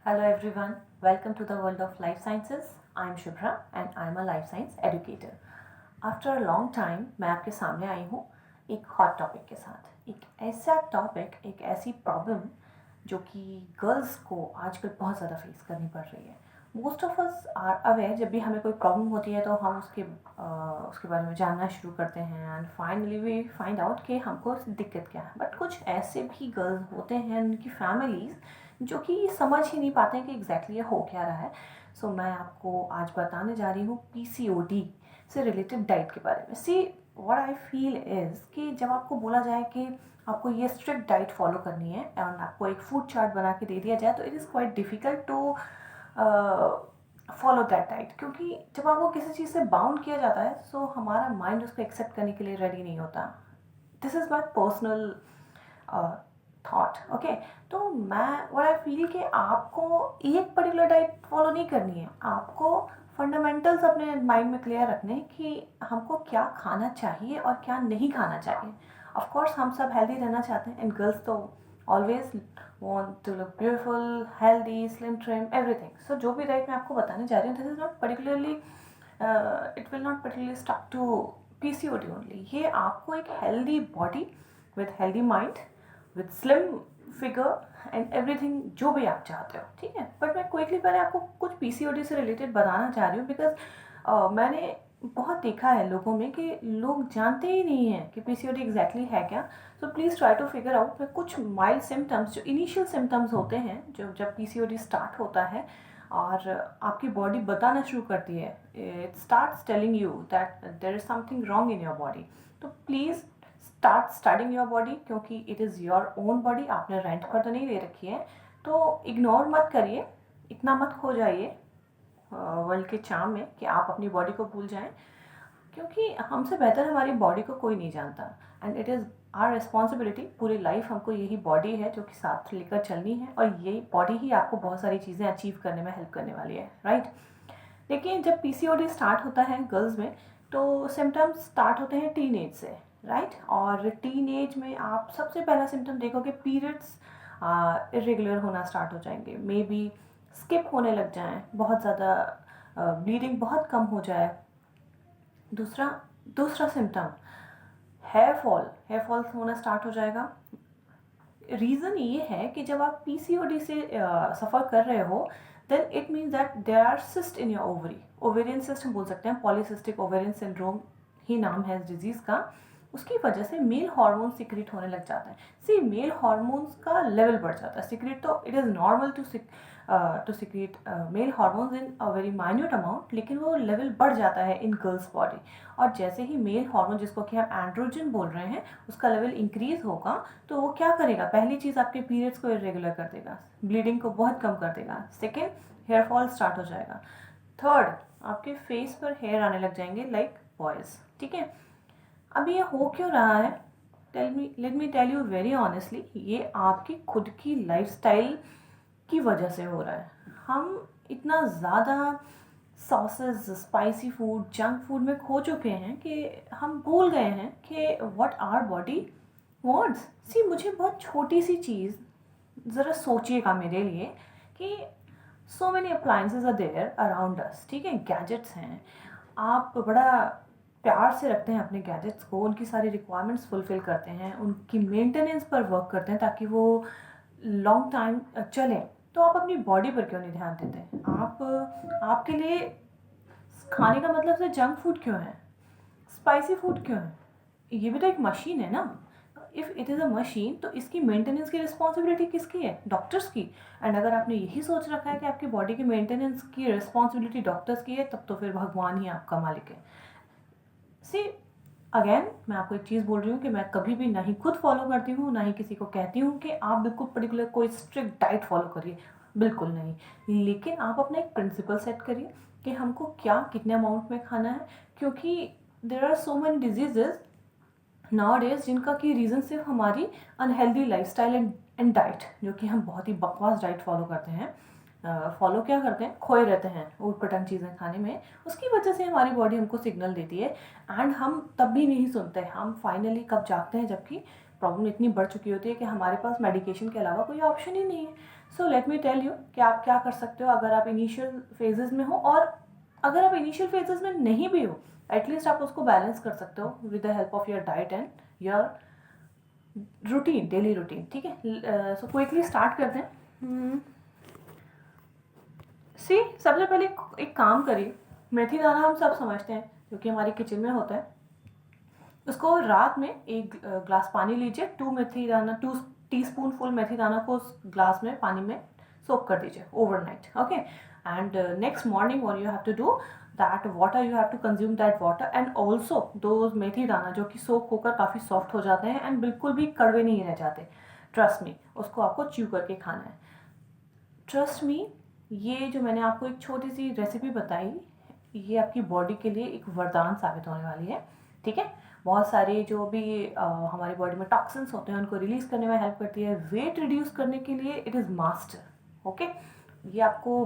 Hello everyone, welcome to the world of life sciences. I am Shubhra and I am a life science educator. After a long time मैं आपके सामने आई हूँ एक hot topic के साथ। एक ऐसा टॉपिक, एक ऐसी प्रॉब्लम जो कि गर्ल्स को आजकल बहुत ज़्यादा फेस करनी पड़ रही है। Most of us are aware, जब भी हमें कोई प्रॉब्लम होती है तो हम उसके बारे में जानना शुरू करते हैं and finally we find out कि हमको दिक्कत क्या है। बट कुछ ऐसे भी गर्ल्स होते हैं, उनकी फैमिलीज़ जो कि समझ ही नहीं पाते हैं कि एग्जैक्टली ये हो क्या रहा है। सो मैं आपको आज बताने जा रही हूँ पीसीओडी से रिलेटेड डाइट के बारे में। See what I feel is कि जब आपको बोला जाए कि आपको ये स्ट्रिक्ट डाइट फॉलो करनी है एंड आपको एक फूड चार्ट बना के दे दिया जाए तो it is quite difficult to follow that diet, क्योंकि जब आपको किसी चीज़ से बाउंड किया जाता है सो हमारा माइंड उसको एक्सेप्ट करने के लिए रेडी नहीं होता। This is my personal thought. Okay, तो मैं व्हाट आई फील कि आपको एक पर्टिकुलर डाइट फॉलो नहीं करनी है, आपको फंडामेंटल्स अपने माइंड में क्लियर रखने हैं कि हमको क्या खाना चाहिए और क्या नहीं खाना चाहिए। ऑफ कोर्स हम सब हेल्दी रहना चाहते हैं एंड गर्ल्स तो always want to look beautiful, healthy, slim, trim, everything. So जो भी डाइट मैं आपको बताने जा रही हूँ, this is not particularly it will not particularly stuck to PCOD only. ये आपको एक healthy body with healthy mind with slim figure and everything जो भी आप चाहते हो, ठीक है। बट मैं क्विकली पहले आपको कुछ पीसीओडी से रिलेटेड बताना चाह रही हूँ बिकॉज मैंने बहुत देखा है लोगों में कि लोग जानते ही नहीं हैं कि पीसीओडी एग्जैक्टली है क्या। So please try to figure out. मैं कुछ माइल्ड सिम्टम्स, जो इनिशियल सिम्टम्स होते हैं जो जब पीसीओडी स्टार्ट होता है और आपकी बॉडी बताना शुरू करती है, it starts telling you that there is something wrong in your body. तो please start studying your body, क्योंकि it is your own body, आपने रेंट पर तो नहीं ले रखी है। तो इग्नोर मत करिए, इतना मत खो जाइए वर्ल्ड के चाम में कि आप अपनी बॉडी को भूल जाएं, क्योंकि हमसे बेहतर हमारी बॉडी को कोई नहीं जानता and it is our responsibility. पूरी लाइफ हमको यही बॉडी है जो कि साथ लेकर चलनी है और यही बॉडी ही आपको बहुत सारी चीज़ें अचीव करने में हेल्प करने वाली है, राइट। लेकिन जब पीसीओडी स्टार्ट होता है गर्ल्स में तो सिम्टम्स स्टार्ट होते हैं टीन एज से, राइट। और टीन एज में आप सबसे पहला सिम्टम देखोगे पीरियड्स इरेगुलर होना स्टार्ट हो जाएंगे, मे बी स्किप होने लग जाएं, बहुत ज़्यादा ब्लीडिंग बहुत कम हो जाए। दूसरा सिम्टम हेयर फॉल होना स्टार्ट हो जाएगा। रीज़न ये है कि जब आप पीसीओडी से सफ़र कर रहे हो then it means that there are cyst in your ovary. Ovarian cyst हम बोल सकते हैं, पॉलीसिस्टिक ओवेरियन सिंड्रोम ही नाम है इस डिजीज़ का। उसकी वजह से मेल हार्मोन सिक्रेट होने लग जाता है। सी मेल हार्मोन्स का लेवल बढ़ जाता है। सिक्रेट तो it is normal to secrete male hormones in a very minute amount, लेकिन वो लेवल बढ़ जाता है इन गर्ल्स बॉडी। और जैसे ही मेल हार्मोन, जिसको कि हम एंड्रोजन बोल रहे हैं, उसका लेवल इंक्रीज होगा तो वो क्या करेगा, पहली चीज़ आपके पीरियड्स को इरेगुलर कर देगा, ब्लीडिंग को बहुत कम कर देगा। सेकेंड, हेयर फॉल स्टार्ट हो जाएगा। थर्ड, आपके फेस पर हेयर आने लग जाएंगे लाइक बॉयज़, ठीक है। अब ये हो क्यों रहा है? Let me tell you very honestly, ये आपकी खुद की लाइफस्टाइल की वजह से हो रहा है। हम इतना ज़्यादा sauces, spicy food, junk food में खो चुके हैं कि हम भूल गए हैं कि व्हाट आवर बॉडी वांट्स। सी मुझे बहुत छोटी सी चीज़ ज़रा सोचिएगा मेरे लिए कि so many appliances are there around us, ठीक है, गैजेट्स हैं, आप बड़ा प्यार से रखते हैं अपने गैजेट्स को, उनकी सारी रिक्वायरमेंट्स फुलफ़िल करते हैं, उनकी मेंटेनेंस पर वर्क करते हैं ताकि वो लॉन्ग टाइम चलें। तो आप अपनी बॉडी पर क्यों नहीं ध्यान देते? आपके लिए खाने का मतलब से जंक फूड क्यों है, स्पाइसी फूड क्यों है? ये भी तो एक मशीन है ना। If it is a machine तो इसकी मेंटेनेंस की रिस्पॉन्सिबिलिटी किसकी है? डॉक्टर्स की। एंड अगर आपने यही सोच रखा है कि आपकी बॉडी की मेंटेनेंस की रिस्पॉन्सिबिलिटी डॉक्टर्स की है, तब तो फिर भगवान ही आपका मालिक है। सी अगेन मैं आपको एक चीज़ बोल रही हूँ कि मैं कभी भी ना ही खुद फॉलो करती हूँ, ना ही किसी को कहती हूँ कि आप बिल्कुल पर्टिकुलर कोई स्ट्रिक्ट डाइट फॉलो करिए, बिल्कुल नहीं। लेकिन आप अपना एक प्रिंसिपल सेट करिए कि हमको क्या कितने अमाउंट में खाना है, क्योंकि there are so many diseases nowadays जिनका की रीज़न सिर्फ हमारी अनहेल्दी लाइफस्टाइल एंड डाइट, जो कि हम बहुत ही बकवास डाइट फॉलो करते हैं। फॉलो क्या करते हैं, खोए रहते हैं ऊट पटांग चीज़ें खाने में, उसकी वजह से हमारी बॉडी हमको सिग्नल देती है एंड हम तब भी नहीं सुनते। हम फाइनली कब जागते हैं, जबकि प्रॉब्लम इतनी बढ़ चुकी होती है कि हमारे पास मेडिकेशन के अलावा कोई ऑप्शन ही नहीं है। So let me tell you कि आप क्या कर सकते हो अगर आप इनिशियल फेजेस में हो, और अगर आप इनिशियल फेजेस में नहीं भी हो, एटलीस्ट आप उसको बैलेंस कर सकते हो with the help of your diet and your routine, daily routine. ठीक है, सो क्विकली स्टार्ट करते हैं। सी सबसे पहले एक काम करिए, मेथी दाना हम सब समझते हैं जो कि हमारी किचन में होता है, उसको रात में एक ग्लास पानी लीजिए, 2 टीस्पून फुल मेथी दाना को उस ग्लास में पानी में सोक कर दीजिए overnight. Okay, and next morning what you have to do that water, you have to consume that water and also दो मेथी दाना जो कि सोक होकर काफ़ी सॉफ्ट हो जाते हैं एंड बिल्कुल भी कड़वे नहीं रह जाते, ट्रस्ट मी, उसको आपको च्यू करके खाना है। ट्रस्ट मी, ये जो मैंने आपको एक छोटी सी रेसिपी बताई, ये आपकी बॉडी के लिए एक वरदान साबित होने वाली है। ठीक है, बहुत सारे जो भी हमारी बॉडी में टॉक्सिन्स होते हैं उनको रिलीज करने में हेल्प करती है। वेट रिड्यूस करने के लिए इट इज़ मास्टर। ओके, ये आपको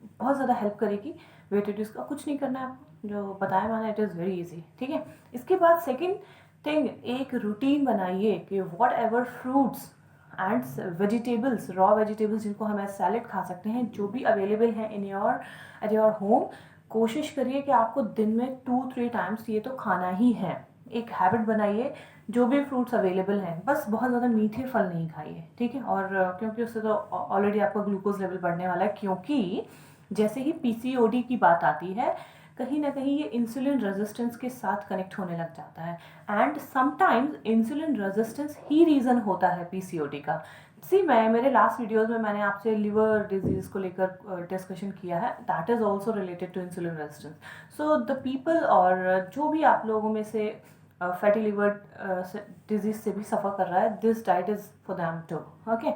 बहुत ज़्यादा हेल्प करेगी। वेट रिड्यूस का कुछ नहीं करना है आपको, जो बताया मैंने, इट इज़ वेरी इजी। ठीक है, इसके बाद सेकेंड थिंग, एक रूटीन बनाइए कि what ever fruits and vegetables, raw vegetables जिनको हम एज सैलेड खा सकते हैं, जो भी अवेलेबल हैं in your at your home, कोशिश करिए कि आपको दिन में 2-3 टाइम्स ये तो खाना ही है। एक हैबिट बनाइए, जो भी फ्रूट्स अवेलेबल हैं, बस बहुत ज़्यादा मीठे फल नहीं खाइए। ठीक है, और क्योंकि उससे तो ऑलरेडी आपका ग्लूकोज लेवल बढ़ने वाला है, क्योंकि जैसे ही पीसीओडी की बात आती है, कहीं ना कहीं ये इंसुलिन रेजिस्टेंस के साथ कनेक्ट होने लग जाता है, and sometimes insulin resistance he reason होता है पीसीओडी का। सी, मैं मेरे लास्ट वीडियोस में मैंने आपसे लिवर डिजीज़ को लेकर डिस्कशन किया है, that is also related to insulin resistance. So the people, और जो भी आप लोगों में से फैटी लिवर डिजीज से भी सफ़र कर रहा है, this diet is for them too. Okay,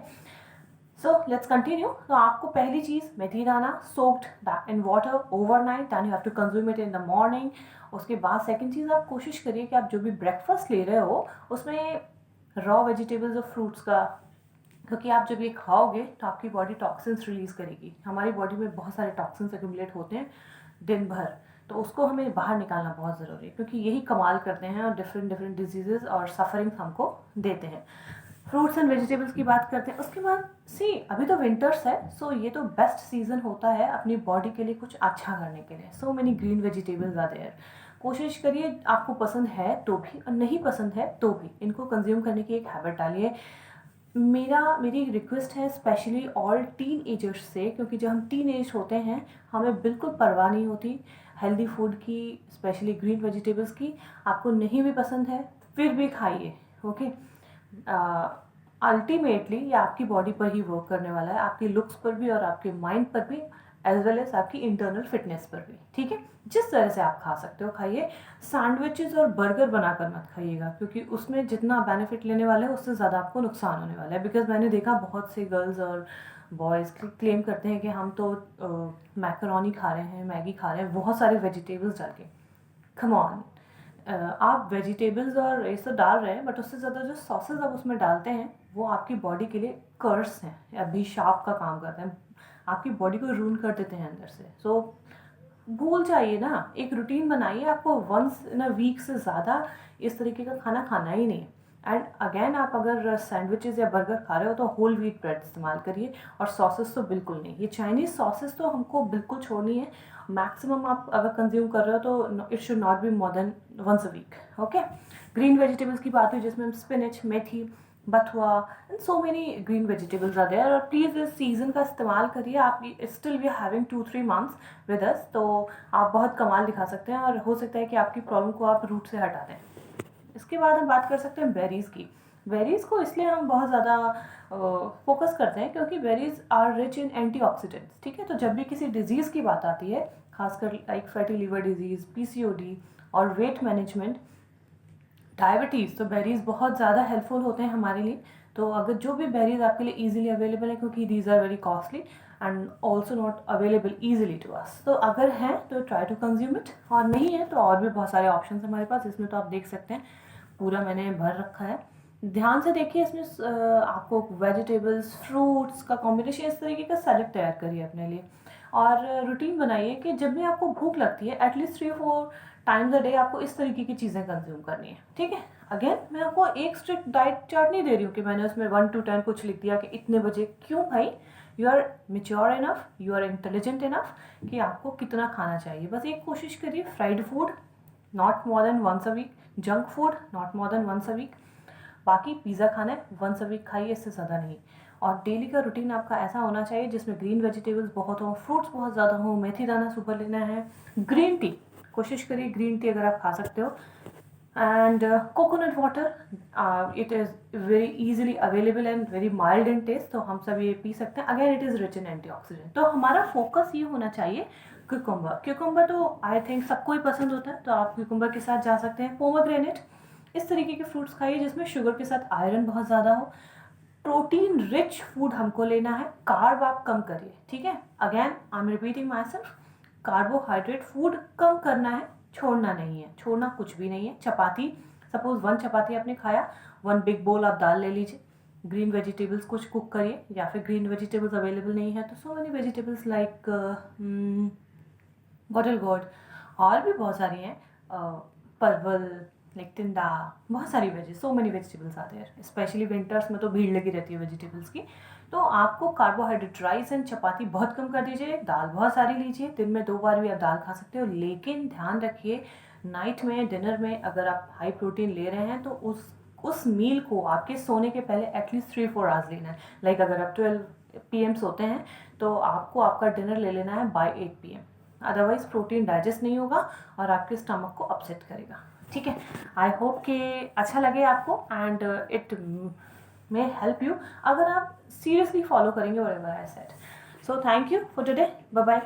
so let's continue. तो आपको पहली चीज़, मेथी दाना soaked in water overnight, then you have to consume it in the morning. उसके बाद सेकंड चीज़, आप कोशिश करिए कि आप जो भी ब्रेकफास्ट ले रहे हो उसमें रॉ वेजिटेबल्स और फ्रूट्स का, क्योंकि आप जब ये खाओगे तो आपकी बॉडी टॉक्सिन्स रिलीज़ करेगी। हमारी बॉडी में बहुत सारे टॉक्सिन्स एक्यूमुलेट होते हैं दिन भर, तो उसको हमें बाहर निकालना बहुत ज़रूरी है, क्योंकि यही कमाल करते हैं और डिफरेंट डिजीज़ेज़ और सफरिंग हमको देते हैं। फ्रूट्स एंड वेजिटेबल्स की बात करते हैं। उसके बाद सी, अभी तो विंटर्स है, सो ये तो बेस्ट सीज़न होता है अपनी बॉडी के लिए कुछ अच्छा करने के लिए। So many green vegetables are there. कोशिश करिए, आपको पसंद है तो भी और नहीं पसंद है तो भी इनको कंज्यूम करने की एक हैबिट डालिए। मेरी रिक्वेस्ट है स्पेशली ऑल टीन एजर्स से, क्योंकि जब हम टीन एज होते हैं हमें बिल्कुल परवाह नहीं होती हेल्दी फूड की, स्पेशली ग्रीन वेजिटेबल्स की। आपको नहीं भी पसंद है फिर भी खाइए। ओके, अल्टीमेटली ये आपकी बॉडी पर ही वर्क करने वाला है, आपकी लुक्स पर भी और आपके माइंड पर भी, एज वेल एज आपकी इंटरनल फिटनेस पर भी। ठीक है, जिस तरह से आप खा सकते हो खाइए। सैंडविचेस और बर्गर बनाकर मत खाइएगा, क्योंकि उसमें जितना बेनिफिट लेने वाले हैं उससे ज़्यादा आपको नुकसान होने वाला है। बिकॉज मैंने देखा बहुत से गर्ल्स और बॉयज़ क्लेम करते हैं कि हम तो मैकरोनी खा रहे हैं, मैगी खा रहे हैं बहुत सारे वेजिटेबल्स डाल के। कम ऑन, आप वेजिटेबल्स और ये सब डाल रहे हैं, बट उससे ज़्यादा जो सॉसेज आप उसमें डालते हैं वो आपकी बॉडी के लिए कर्स हैं, अभिशाप का काम करते हैं, आपकी बॉडी को रून कर देते हैं अंदर से। सो भूल जाइए ना, एक रूटीन बनाइए, आपको वंस इन अ वीक से ज़्यादा इस तरीके का खाना खाना ही नहीं है। एंड अगेन, आप अगर सैंडविचेस या बर्गर खा रहे हो तो होल व्हीट ब्रेड इस्तेमाल करिए, और सॉसेस तो बिल्कुल नहीं। ये चाइनीज़ सॉसेस तो हमको बिल्कुल छोड़नी है। मैक्सिमम आप अगर कंज्यूम कर रहे हो तो it should not be more than once a week. Okay, green vegetables की बात हुई जिसमें हम spinach, methi, bathua and so many green vegetables are there. और प्लीज़ इस सीज़न का इस्तेमाल करिए। आप still we are having 2-3 months with us, तो आप बहुत कमाल दिखा सकते हैं, और हो सकता है कि आपकी प्रॉब्लम को आप रूट से हटा दें। इसके बाद हम बात कर सकते हैं बेरीज़ की। बेरीज़ को इसलिए हम बहुत ज़्यादा फोकस करते हैं क्योंकि berries are rich in antioxidants. ठीक है, तो जब भी किसी डिजीज़ की बात आती है, खासकर like fatty liver disease, PCOD और वेट मैनेजमेंट, डायबिटीज़, तो बेरीज़ बहुत ज़्यादा हेल्पफुल होते हैं हमारे लिए। तो अगर जो भी बेरीज़ आपके लिए ईजिली अवेलेबल है, क्योंकि these are very costly and also not available easily to us, तो अगर हैं तो ट्राई टू कंज्यूम इट, और नहीं है तो और भी बहुत सारे ऑप्शन हमारे पास। इसमें तो आप देख सकते हैं पूरा मैंने भर रखा है, ध्यान से देखिए। इसमें आपको वेजिटेबल्स, फ्रूट्स का कॉम्बिनेशन, इस तरीके का सैलेड तैयार करिए अपने लिए, और रूटीन बनाइए कि जब भी आपको भूख लगती है एटलीस्ट 3-4 टाइम्स अ डे आपको इस तरीके की चीज़ें कंज्यूम करनी है। ठीक है, अगेन मैं आपको एक स्ट्रिक्ट डाइट चार्ट नहीं दे रही हूँ कि मैंने उसमें 1 to 10 कुछ लिख दिया कि इतने बजे। क्यों भाई, you are mature enough, you are intelligent enough कि आपको कितना खाना चाहिए। बस एक कोशिश करिए, fried food not more than once a week, junk food not more than once a week, बाकी पिज़्ज़ा खाना है वंस अ वीक खाइए, इससे ज़्यादा नहीं। और डेली का रूटीन आपका ऐसा होना चाहिए जिसमें ग्रीन वेजिटेबल्स बहुत हों, फ्रूट्स बहुत ज़्यादा हों, मेथी दाना सुबह लेना है, ग्रीन टी कोशिश करिए ग्रीन टी अगर आप खा सकते हो, and coconut water, it is very easily available and very mild in taste, तो हम सब ये पी सकते हैं। Again it is rich in antioxidant. तो हमारा फोकस ये होना चाहिए क्यूकम्बर। क्यूकम्बर तो आई थिंक सबको ही पसंद होता है, तो आप क्यूकम्बर के साथ जा सकते हैं। पोमोग्रेनेट, इस तरीके के फ्रूट्स खाइए जिसमें शुगर के साथ आयरन बहुत ज़्यादा हो। प्रोटीन रिच फूड हमको लेना है, कार्ब आप कम करिए, ठीक है। Again I am repeating myself, carbohydrate food कम करना है, छोड़ना नहीं है, छोड़ना कुछ भी नहीं है। चपाती, सपोज 1 चपाती आपने खाया, 1 बिग बोल आप दाल ले लीजिए, ग्रीन वेजिटेबल्स कुछ कुक करिए, या फिर ग्रीन वेजिटेबल्स अवेलेबल नहीं है तो so many vegetables like bottle gourd, और भी बहुत सारी हैं, परवल, लाइक टिंडा, बहुत सारी वेजिज, सो मेनी वेजिटेबल्स आते हैं। स्पेशली विंटर्स में तो भीड़ लगी रहती है वेजिटेबल्स की। तो आपको कार्बोहाइड्रेट, राइस एंड चपाती बहुत कम कर दीजिए, दाल बहुत सारी लीजिए, दिन में 2 बार भी आप दाल खा सकते हो, लेकिन ध्यान रखिए नाइट में, डिनर में अगर आप हाई प्रोटीन ले रहे हैं तो उस मील को आपके सोने के पहले एटलीस्ट 3-4 आवर्स लेना है। लाइक अगर आप 12 PM सोते हैं तो आपको आपका डिनर ले लेना है by 8 PM, otherwise protein digest नहीं होगा और आपके स्टमक को अपसेट करेगा, ठीक है। आई होप कि अच्छा लगे आपको and it may help you अगर आप सीरियसली फॉलो करेंगे whatever I said. So thank you for today, bye bye.